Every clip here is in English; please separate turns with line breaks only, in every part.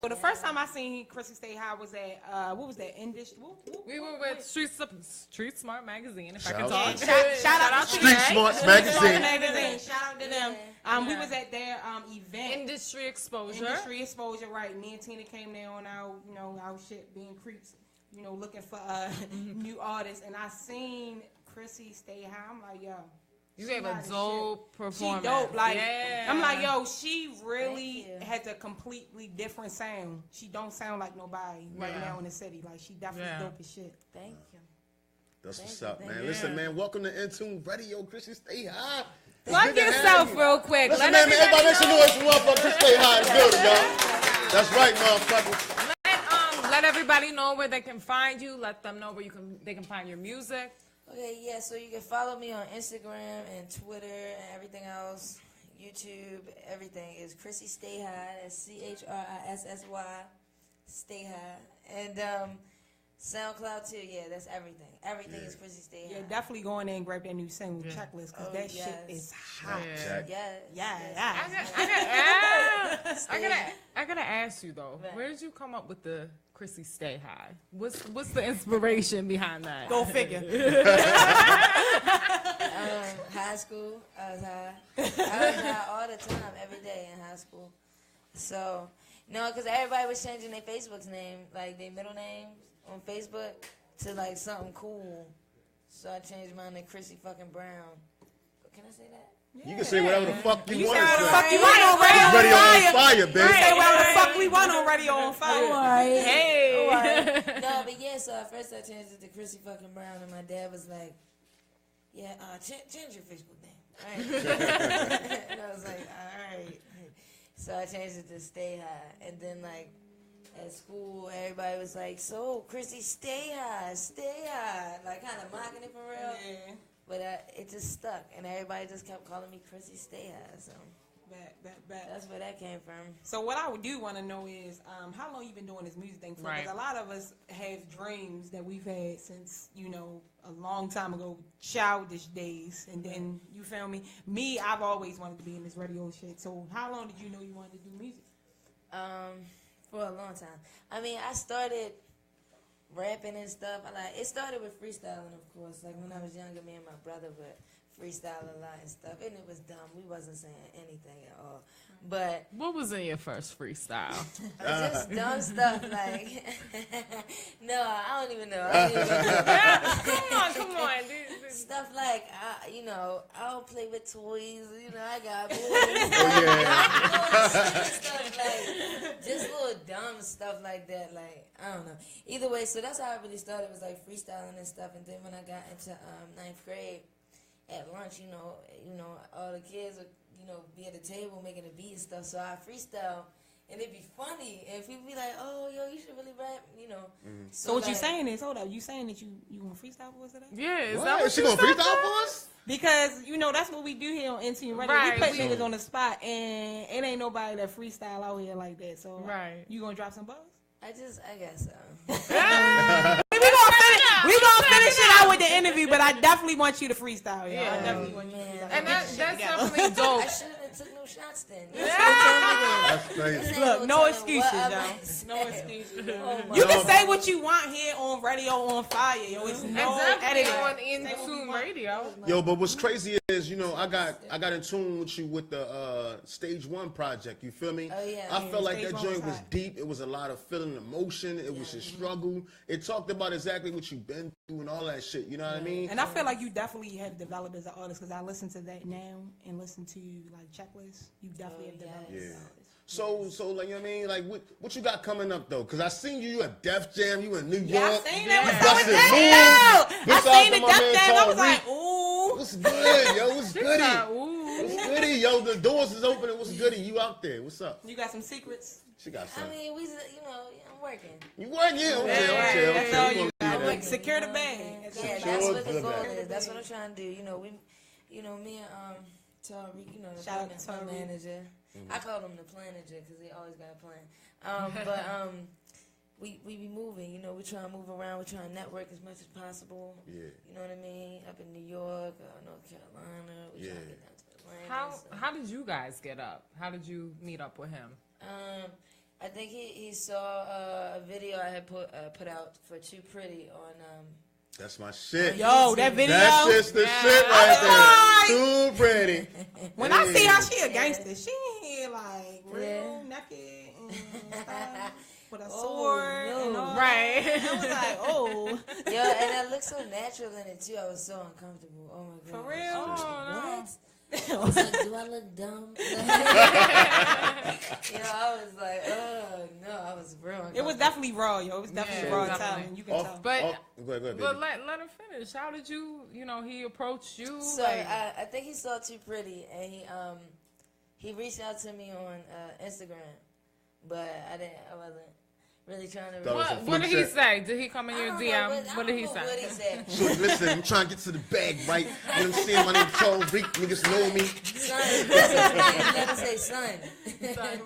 So the first time I seen Chrissy Stayhigh was at what was that?
We were with Street Smart Magazine. If I can
Shout
talk.
out
Shout out to
Street Smart Magazine.
Shout out to them. We was at their event.
Industry exposure.
Right. Me and Tina came there on our shit being creeps, looking for new artists, and I seen Chrissy Stayhigh. I'm like, yo.
You gave a dope performance.
She dope. Like, yeah. I'm like, yo, she really has a completely different sound. She don't sound like nobody right now in the city. Like, she definitely dope as shit.
Thank you.
That's what's up, man. Listen, man, welcome to Intune Radio. Chrissy Stayhigh.
Plug yourself real quick.
Listen, man, everybody make some noise for motherfucker Chrissy Stayhigh in the building, y'all. That's right, motherfuckers.
Let everybody know where they can find you. Let them know where they can find your music.
Okay, yeah, so you can follow me on Instagram and Twitter and everything else. YouTube, everything is Chrissy Stayhigh. That's CHRISSY Stayhigh. And SoundCloud too, yeah, that's everything. Everything is Chrissy Stayhigh.
Yeah, definitely go in there and grab that new single checklist because that shit is hot.
I gotta ask you though, where did you come up with the Chrissy Stayhigh? What's the inspiration behind that?
Go figure.
High school, I was high all the time, every day in high school. So, no, because everybody was changing their Facebook's name, like their middle names on Facebook to like something cool. So I changed mine to Chrissy fucking Brown. Can I say that?
You can say whatever the fuck you want.
Whatever the fuck you want on Radio
Radio on Fire, baby.
Say whatever the fuck we want on Radio on Fire.
Hey. No, but yeah, so at first I changed it to Chrissy fucking Brown, and my dad was like, yeah, change your Facebook name. All right. And I was like, all right. So I changed it to Stayhigh. And then, like, at school, everybody was like, so, Chrissy, Stayhigh. Like, kind of mocking it for real. Yeah. But it just stuck, and everybody just kept calling me Chrissy Stayhigh. So that's where that came from.
So what I do want to know is how long you been doing this music thing for? Because a lot of us have dreams that we've had since a long time ago, childish days, and then you feel me. Me, I've always wanted to be in this radio shit. So how long did you know you wanted to do music?
For a long time. I mean, I started rapping and stuff. It started with freestyling, of course. Like when I was younger, me and my brother would freestyle a lot and stuff, and it was dumb. We wasn't saying anything at all. But
what was in your first freestyle?
Just dumb stuff like no, I don't even know. Come on. Stuff like I don't play with toys. I got boys. Stuff like just little dumb stuff like that. Like I don't know. Either way, so that's how it really started. Was like freestyling and stuff. And then when I got into 9th grade, at lunch, all the kids would be at the table making a beat and stuff. So I freestyle. And it'd be funny, and people be like, "Oh, yo, you should really rap,"
So what you saying is, hold up, you saying that you gonna freestyle for us today?
Yeah,
is she gonna freestyle for us?
Because that's what we do here on NT Radio.
Right,
we put niggas on the spot, and it ain't nobody that freestyle out here like that. So you gonna drop some bars?
I guess so.
We gonna finish it out with the interview, but I definitely want you to freestyle. Yeah, I definitely want you to freestyle.
And that's definitely dope.
I shouldn't have took no shots then.
That's crazy.
Look, no excuses, y'all. No excuses. You can say what you want here on Radio on Fire, yo. It's no editing
on Intune Radio.
Yo, but what's crazy is, I got in tune with you with the Stage 1 project. You feel me?
Oh yeah.
I felt like that joint was deep. It was a lot of feeling, emotion. It was a struggle. It talked about exactly what you've been through and all that shit. You know what I mean?
And I feel like you definitely have developed as an artist because I listen to that now and listen to like Checklist. You definitely have developed as an artist.
So like, you know what I mean? Like, what you got coming up, though? Because I seen you at Def Jam. You in New York.
Yeah, I seen that. What's up with that? I seen the Def Jam. I was like, ooh.
What's good, yo? What's goody? What's goody, yo? The doors is open. What's goody? You out there? What's up?
You got some secrets?
She got some.
I mean, I'm working.
You working? Yeah, okay.
Secure the bag.
Yeah, that's what the goal is. That's what I'm trying to do. Me and Tariq,
shout out to
my manager. I call him the planager because he always got a plan. But we be moving. We try to move around. We try to network as much as possible. Yeah. You know what I mean? Up in New York, North Carolina. We try to get down to Atlanta.
How did you guys get up? How did you meet up with him?
I think he saw a video I had put out for Too Pretty on.
That's my shit.
Yo, that video.
That's just the shit right there. Too pretty.
When I see how she a gangster, she ain't here like real naked and stuff with a sword and all.
Right.
I was like, oh.
Yo, and I looked so natural in it too. I was so uncomfortable. Oh my god.
For real?
What? I was like, do I look dumb? I was like, oh no, I was real.
It was definitely raw, yo. It was definitely raw talent. You can tell.
But
go ahead, baby.
But let him finish. How did you? He approached you.
So I think he saw Too Pretty, and he reached out to me on Instagram, but I wasn't really trying to.
What did he say? Did he come in your DM? What did he say?
What he said.
So listen, I'm trying to get to the bag, right? You know what I'm saying? My name's Charles Reek. Niggas know me.
Son, that's his name. Let him say son.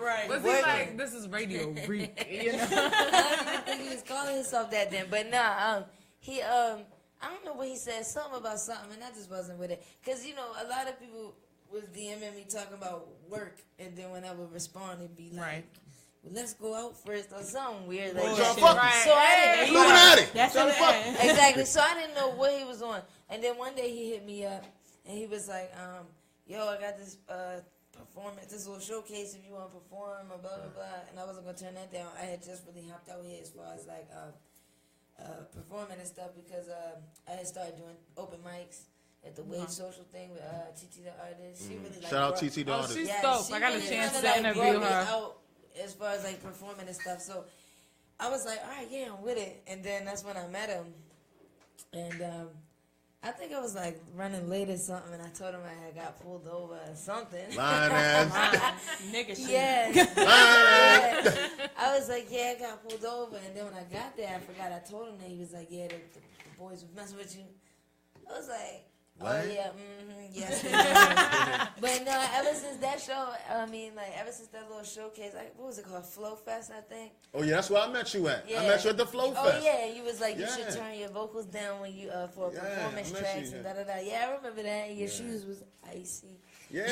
Right. Was he like, this is Radio Reek?
I didn't think he was calling himself that then, but nah. He I don't know what he said. Something about something, and I just wasn't with it. Cause a lot of people was DMing me talking about work, and then when I would respond, it'd be like.
Right.
Well, let's go out first or something weird like
Y'all
that.
fucking.
Right. So I didn't
Illuminati.
That's
Y'all
what
fucking.
exactly. So I didn't know what he was on. And then one day he hit me up and he was like, yo, I got this performance, this little showcase if you want to perform or blah, blah, blah. And I wasn't going to turn that down. I had just really hopped out here as far as like performing and stuff because I had started doing open mics at the Wave Social thing with TT the Artist. She really like
Shout out TT the Artist.
She's
yeah,
dope.
she
I got
really
a chance
kinda,
to
like,
interview
brought me
her.
out as far as like performing and stuff. So I was like, all right, yeah, I'm with it. And then that's when I met him. And I think I was like running late or something, and I told him I had got pulled over or something.
Lying ass.
Nigga shit.
Yeah. I was like, yeah, I got pulled over. And then when I got there, I forgot I told him that. He was like, yeah, the boys was messing with you. I was like,
what?
oh, yeah, yes. But no, ever since that show, ever since that little showcase, what was it called? Flow Fest, I think.
Oh, yeah, that's where I met you at.
Yeah.
I met you at the Flow Fest.
Oh, yeah, you was like, you
Yeah.
should turn your vocals down when you, for
Yeah,
performance
I met
tracks
you,
and
yeah.
da-da-da. Yeah, I remember that. And your shoes was icy.
Yeah.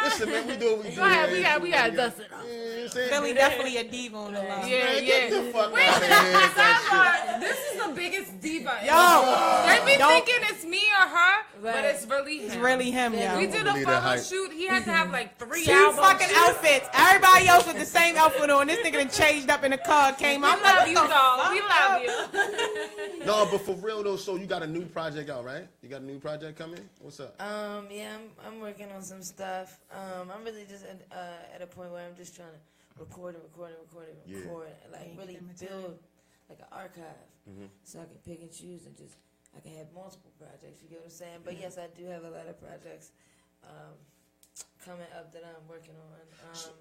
Listen, man, we do what we do.
Go ahead,
man.
we got to dust it off.
You know what I'm saying?
Philly definitely a diva on the line.
Yeah,
Man, get the fuck
Wait
out
a
of
minute,
here with that
sidebar. This is the biggest diva.
Yo,
They be
don't-
thinking it's me or her, but
Right.
it's really him.
It's really him, yo.
We did a
believe that
photo
hype.
shoot. He had to have like 3
Two
albums.
fucking outfits. Everybody else with the same outfit on. This nigga done changed up in the car, came out.
We love you, dog. We love you.
shit. No, but for real though, so you got a new project out, right? You got a new project coming? What's up?
Yeah, I'm working on some stuff. I'm really just at a point where I'm just trying to record,
Yeah.
like really build like an archive, so I can pick and choose and just I can have multiple projects. You get what I'm saying? But yes, I do have a lot of projects coming up that I'm working on.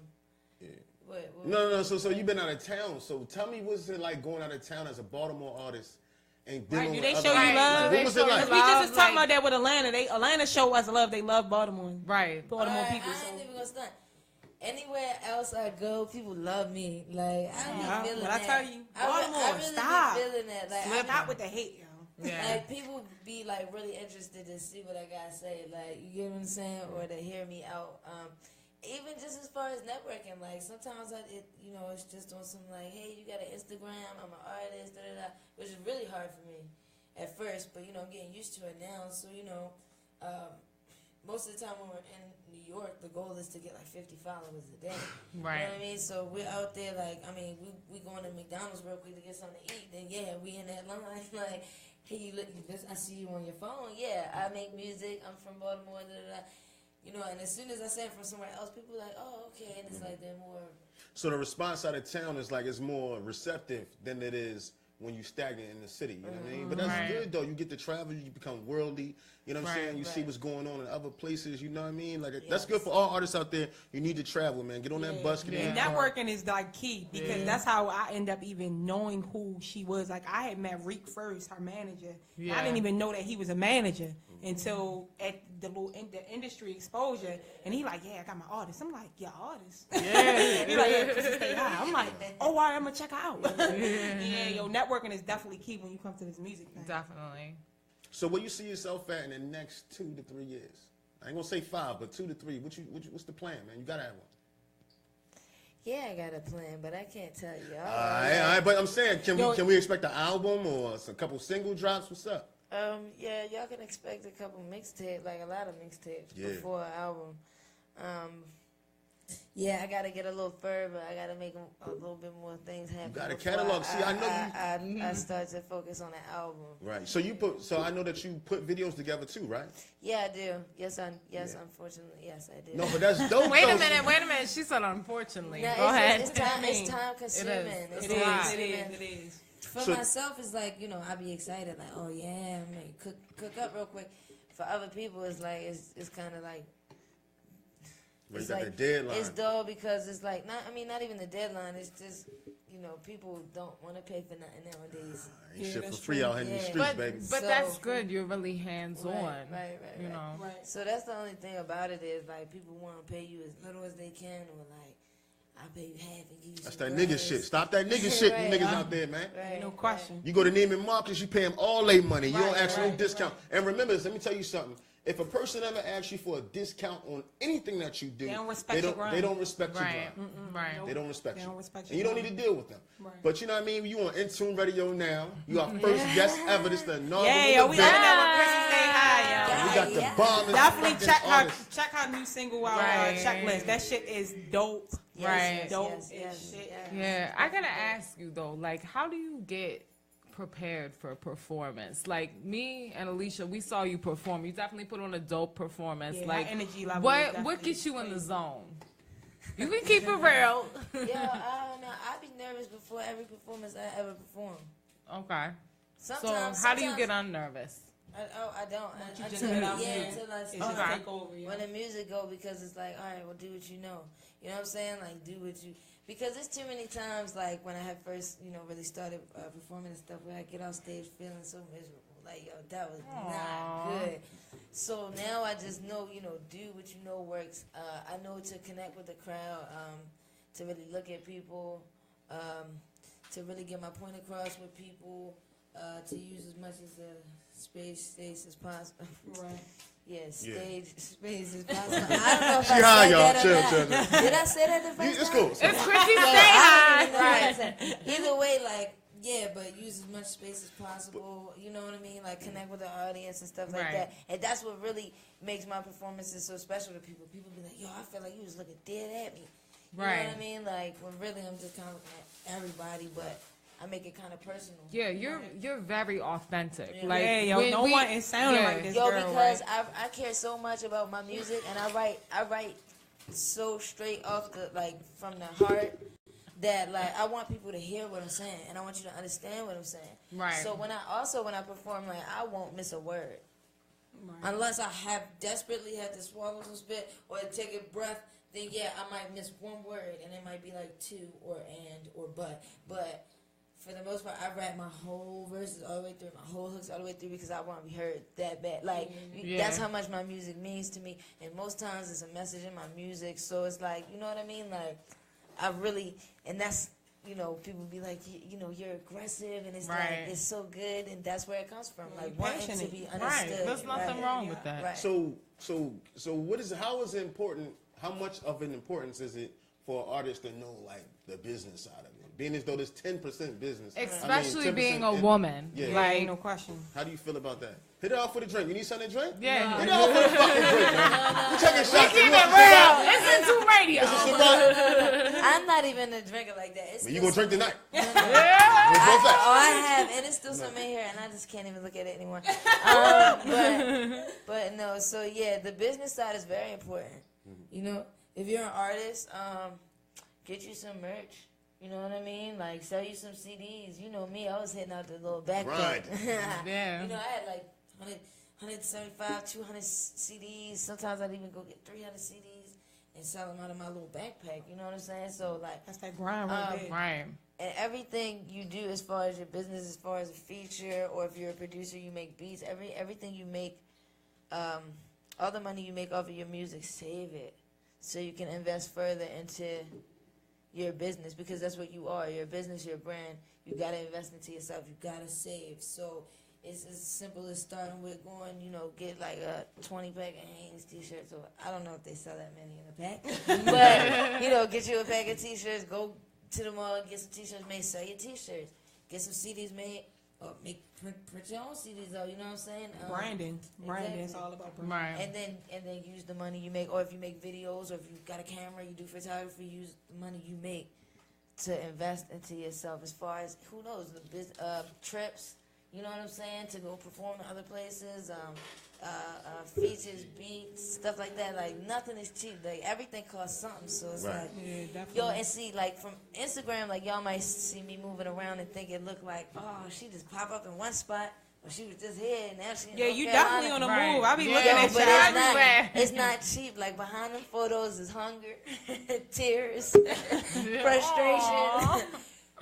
Yeah.
What?
No. So you've been out of town. So tell me, what's it like going out of town as a Baltimore artist and dealing
Right, do
with
they
other
show you
artists?
love?
Like,
They
what was
show
it
you
like?
We just was
Love,
talking
like-
about that with Atlanta. Atlanta show us love. They love Baltimore.
Right.
Baltimore
I
people.
ain't even gonna stunt. Anywhere else I go, people love me. Like I
Yeah,
be feeling
but I
that.
tell you, Baltimore,
I really
stop.
be feeling that. Like
Stop with the hate, yo.
Yeah.
Like people be like really interested to see what I gotta say, like you get what I'm saying, or to hear me out. Even just as far as networking, like sometimes it's just on some like, hey, you got an Instagram, I'm an artist, which is really hard for me at first, but I'm getting used to it now. So most of the time when we're in New York, the goal is to get like 50 followers a day.
Right.
You know what I mean? So we're out there like, we going to McDonald's real quick to get something to eat. Then yeah, we in that line like, hey, you look, I see you on your phone. Yeah, I make music. I'm from Baltimore. And as soon as I say it from somewhere else, people are like, oh, okay. And it's like they're more.
So the response out of town is like it's more receptive than it is when you stagnant in the city. You know what I mean? But that's
Right.
good though. You get to travel, you become worldly. You know what I'm
Right,
saying? You see
right.
what's going on in other places. You know what I mean? Like that's
Yes.
good for all artists out there. You need to travel, man. Get on that bus. Get in
And
that car.
networking is like key because that's how I end up even knowing who she was. Like I had met Reek first, her manager.
Yeah.
I didn't even know that he was a manager until at the industry exposure. And he like, yeah, I got my artist. I'm like, your artist?
Yeah.
He like, yeah, Chrissy Stayhigh. I'm like, oh, all right, I'm gonna check her out. Yeah, yo, networking is definitely key when you come to this music thing.
Definitely.
So where you see yourself at in the next 2 to 3 years? I ain't gonna say 5, but 2 to 3. What's the plan, man? You gotta have one.
Yeah, I got a plan, but I can't tell you.
All right, but I'm saying, can we expect an album or a couple single drops? What's up?
Yeah, y'all can expect a couple mixtapes, like a lot of mixtapes before an album. Yeah, I gotta get a little further. I gotta make a little bit more things happen.
You got a catalog. See, I know
I start to focus on the album.
Right. So I know that you put videos together too, right?
Yeah, I do. Yes, unfortunately, yes, I do.
No, but that's dope.
Wait a minute. She said unfortunately.
No,
Go ahead.
It's time consuming.
It is.
For myself, it's like, I be excited, like, oh yeah, I'm gonna cook up real quick. For other people, it's like it's kind of like.
But
It's
you got
like,
the deadline.
it's dull because it's like not even the deadline. It's just people don't want to pay for nothing nowadays.
Ain't shit for free out here in the streets, baby.
But that's good. You're really hands on.
Right. So that's the only thing about it is like people want to pay you as little as they can, or like I'll pay you half and give you.
That's that nigga shit. Stop that nigga shit, you niggas out there, man.
Right,
no question.
You go to Neiman Marcus, you pay them all their money. You don't ask no discount. And remember this, let me tell you something. If a person ever asks you for a discount on anything that you do,
they don't respect your grind.
They don't respect your
Right.
grind.
Right.
They don't respect
They
you.
don't respect
And
your
you don't need
grind.
to deal with them.
Right.
But you know what I mean? You on Intune Radio now. You our first guest ever. This the inaugural
Yeah, yo, we
event.
having that with Chrissy Stayhigh, yo.
We got the bomb.
Definitely check her new single out
Right.
checklist. That shit is dope.
Right.
Dope
yes.
shit.
Yeah, I gotta ask you though, like, how do you get prepared for a performance? Like me and Alicia, we saw you perform. You definitely put on a dope performance.
Yeah,
like,
her energy level is
what
definitely
gets you in the
crazy.
zone? You can keep it real.
Yeah, I don't know. I be nervous before every performance I ever perform.
Okay.
Sometimes,
so how do you get unnervous?
I don't.
You just
Until
get out there.
until I
It's
start.
just take over, yeah.
When the music go, because it's like, all right, well, do what you know. You know what I'm saying? Like, do what you. Because it's too many times, like, when I had first, really started performing and stuff, where I get off stage feeling so miserable. Like, yo, that was not good. So now I just know, do what you know works. I know to connect with the crowd, to really look at people, to really get my point across with people, to use as much as the space as possible.
Right.
Yeah, space as possible. I don't know if
She
I
high,
said
y'all.
that or
Chill,
not.
chill.
Did I say that the first
It's
time?
cool.
It's Chrissy
I
Stayhigh.
don't even know what I said. Either way, like, yeah, but use as much space as possible. You know what I mean? Like, connect with the audience and stuff like
Right.
that. And that's what really makes my performances so special to people. People be like, yo, I feel like you was looking dead at me. You know
Right.
what I mean? Like, when really I'm just kind of looking at everybody, but I make it kind of personal.
Yeah, you're very authentic.
Yeah.
Like,
Yeah, yo,
when
no one is sounding like this
Yo,
girl,
because
right?
I care so much about my music, and I write so straight off from the heart that like I want people to hear what I'm saying, and I want you to understand what I'm saying.
Right.
So when I perform, like I won't miss a word,
Right.
unless I desperately have to swallow some spit or take a breath. Then yeah, I might miss one word, and it might be like to or and or but. For the most part, I rap my whole verses all the way through, my whole hooks all the way through because I want to be heard that bad. Like, that's how much my music means to me. And most times it's a message in my music. So it's like, you know what I mean? Like, I really, and that's, people be like, you're aggressive and it's
Right.
like, it's so good. And that's where it comes from. Like,
You're
wanting to
passionate.
be
Right.
understood.
There's nothing wrong with that.
Right.
So how is it important, how much of an importance is it for an artist to know, like, the business side of it? Being as though there's 10% business.
Especially
10%
being a woman.
Yeah.
Like,
Ain't no question.
How do you feel about that? Hit it off with a drink. You need something to drink?
yeah.
Hit it off with a fucking drink, man. You taking shots.
Keep it real. Listen to radio.
I'm not even a drinker like that. It's
But you gonna drink tonight?
Yeah.
I have, and it's still some in here, and I just can't even look at it anymore. But no, so yeah, the business side is very important. If you're an artist, get you some merch. You know what I mean? Like, sell you some CDs. You know me, I was hitting out the little backpack.
Right.
Yeah.
I had like 175, 200 CDs. Sometimes I'd even go get 300 CDs and sell them out of my little backpack. You know what I'm saying? So, like,
That's that grind right there.
Right.
and everything you do as far as your business, as far as a feature, or if you're a producer, you make beats, everything you make, all the money you make off of your music, save it so you can invest further into your business, because that's what you are. Your business, your brand. You got to invest into yourself. You got to save. So it's as simple as starting with going, get like a 20-pack of Hanes t-shirts. Or I don't know if they sell that many in a pack. But, get you a pack of t-shirts, go to the mall, get some t-shirts made, sell your t-shirts. Get some CDs made, or print your own CDs though, you know what I'm saying?
Branding.
Exactly.
It's all about branding.
Right.
And then use the money you make, or if you make videos, or if you got a camera, you do photography, use the money you make to invest into yourself. As far as, who knows, the trips, you know what I'm saying, to go perform in other places, features, beats, stuff like that. Like, nothing is cheap. Like, everything costs something. So it's like,
yeah, definitely.
yo, and see, like, from Instagram, like, y'all might see me moving around and think it look like, oh, she just pop up in one spot, or she was just here, and now she in
Yeah,
North
you
Carolina.
definitely on the
Right.
move. I be
Yeah,
looking at
But
you everywhere.
it's not cheap. Like, behind them photos is hunger, tears, frustration,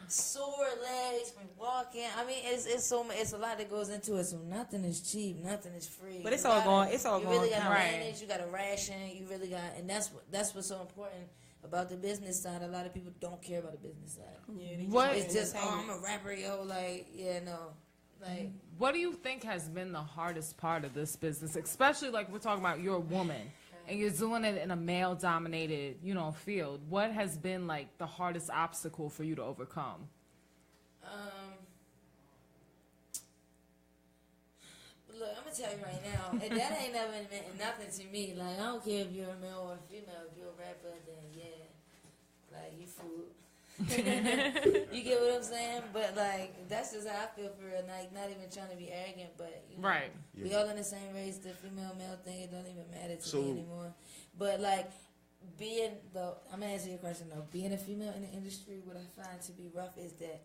sore legs from walking. I mean, it's a lot that goes into it. So nothing is cheap, nothing is free.
But it's
You
all
gotta-
going. It's all
You
going.
really got to
Right.
manage. You got to ration. You really got, and that's what's so important about the business side. A lot of people don't care about the business side.
Yeah, they
What-
It's just, oh,
entertainment.
I'm a rapper, yo. Like, yeah, no, like.
What do you think has been the hardest part of this business, especially like we're talking about you're a woman and you're doing it in a male-dominated, field? What has been like the hardest obstacle for you to overcome?
Look, I'm gonna tell you right now, and that ain't never meant nothing to me. Like, I don't care if you're a male or a female. If you're a rapper, then yeah, like, you fool. You get what I'm saying? But like, that's just how I feel for real. Like, not even trying to be arrogant, but
Right.
we all in the same race. The female male thing, it don't even matter to
So-
me anymore. But like, I'm gonna answer your question though. Being a female in the industry, what I find to be rough is that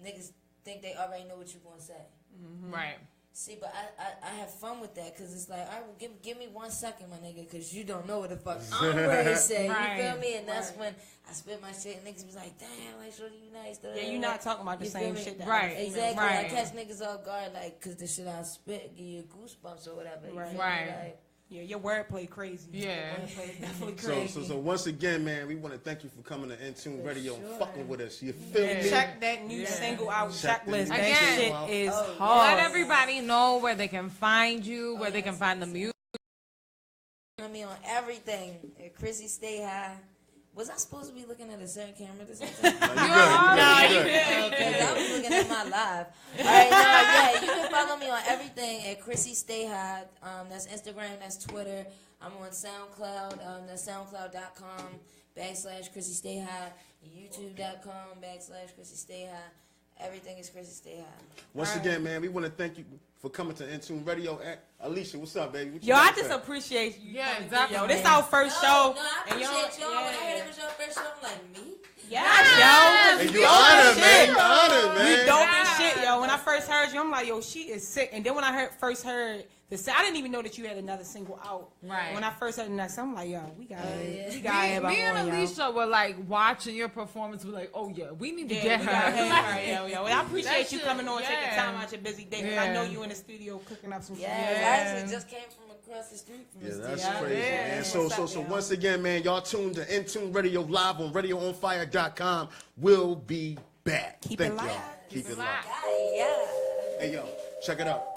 niggas think they already know what you're gonna say.
Right.
See, but I have fun with that because it's like, all right, well, give me 1 second, my nigga, because you don't know what the fuck I'm ready to say.
Right.
You feel me? And that's when I spit my shit and niggas be like, damn, like, shorty, you nice.
Yeah, you're not talking about the
You
same
feel me?
shit. That
Right.
other females
Exactly.
Right.
I catch niggas off guard, like, because the shit I spit give you goosebumps or whatever. You
Right.
feel me?
Right.
Like,
Yeah, your wordplay crazy.
Yeah.
Your wordplay is definitely
So,
crazy.
so once again, man, we want to thank you for coming to Intune
For
Radio and
sure.
fucking with us. You feel me?
Check that new
Yeah.
single out
Check the
checklist.
new
That
Again.
shit
out.
is
Oh,
hard.
Let everybody know where they can find you, where they can find the music.
I mean, on everything. Chrissy Stayhigh. Was I supposed to be looking at a certain camera this whole time?
No, you good. You good.
Because I was looking at my live. All right, yeah, you can follow me on everything at Chrissy Stayhigh. That's Instagram, that's Twitter. I'm on SoundCloud. That's SoundCloud.com/Chrissy Stayhigh. YouTube.com/Chrissy Stayhigh. Everything is Chrissy Stayhigh.
Once again, man, we want to thank you for coming to Intune Radio. Alicia, what's up, baby? What you
Yo,
got
I
to
just
say?
appreciate you.
Yeah,
coming
exactly.
through, yo. This our first show.
No, I
and
appreciate y'all. When I heard it
yeah.
was your first show, I'm like, me?
Yes, yo.
And
We
you
dope
honored,
as
man.
shit.
You honored, man.
We dope as shit, yo. When I first heard you, I'm like, yo, she is sick. And then when I first heard I didn't even know that you had another single out.
Right.
When I first heard the next, I'm like, yo, we got
yeah.
we got
Me,
to
me and Alicia were like watching your performance. We're like, oh yeah, we need to get
we
her.
gotta have her, yo. And I appreciate
That
you
shit,
coming on, taking
yeah.
time out your busy day. 'Cause
Yeah.
I know you in the studio cooking up some
Yes,
shit.
I actually just came from across the street from
Yeah,
this
that's
studio.
crazy,
Yeah.
man.
What's
So
up, yo?
once again, man, y'all tuned to Intune Radio live on RadioOnFire.com. We'll be back.
Keep
Thank
it live.
y'all. Keep it live.
Yeah.
Hey, yo, check it out.